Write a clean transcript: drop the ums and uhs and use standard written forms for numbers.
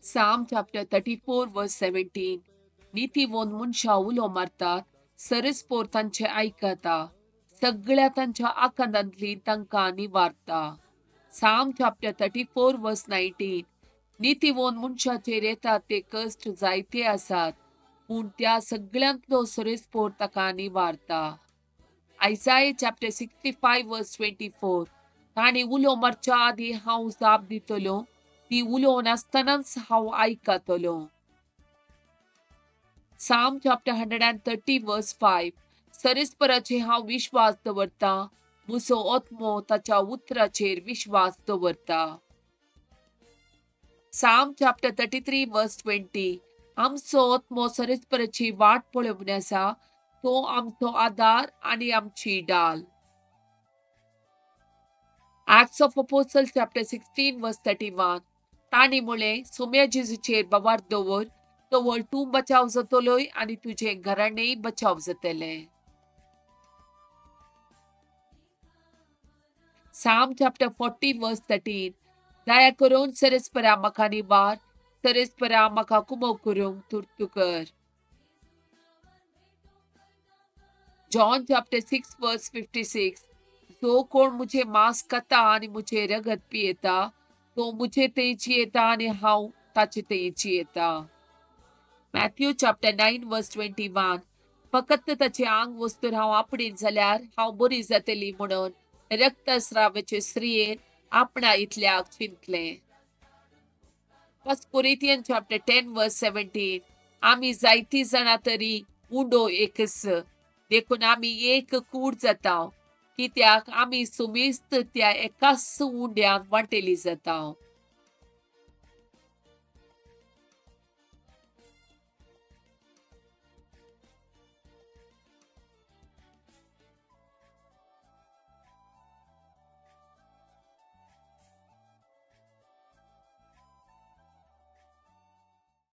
Psalm chapter 34 verse 17. नीतिवोन मनशा उलो मारतात, सरस्पोर तांचे आयकता, सगळ्या तांच्या आकांतांतली तांकां निवारता. Psalm chapter 34 verse 19. नीतिवोन मनशाचेर येतात ते कश्ट जायते आसात, पूण त्या सगळ्यांतलो सरस्पोर ताका निवारता. Isaiah chapter 65 verse 24. ताणी उलो मारच्या आदी हांव जाप दितलो, ती उलोवन आसतनाच हांव आयकतलो. Psalm chapter 130 verse 5. सरस्पराचे हांव विश्वास दवरता, म्हजो आत्मो ताच्या उतराचेर विश्वास दवरता. Psalm chapter 33 verse 20. आमचो आत्मो सरस्पराची वाट पळोवन आसा, तो आमचो आदार आनी आमची ढाल. Acts of Apostles chapter 16 verse 31. ताणी म्हळें, सोम्या जेजूचेर बावार दवर, तवळ तूं बचाव जातलोय आनी तुझे घराणेय बचाव जातलें. Psalm chapter 40 verse 13. दया करून सरस्परा म्हाका निवार, सरस्परा म्हाका कुमो करूंक तुर्तू कर. John chapter 6 verse 56. जो कोण मुझे मांस खाता आनी मुझे रगत पियेता, तो मुझे थंय जियेता आनी हांव ताचे थंय जियेता. Matthew chapter 9 verse 21. फकत ताचे आंग वस्तूर हांव आपणीन जाल्यार हांव बरी जातली म्हणून रक्तस्रावाचे स्त्रियेन आपणा इतल्याक चिंतलें. First Corinthians chapter 10 verse 17. आमी जायती जाणां तरी उंडो एकच, देखून आमी एक कूड जाता, कित्याक आमी सुमेस्त त्या एकाच उंड्याक वांटेली जाता.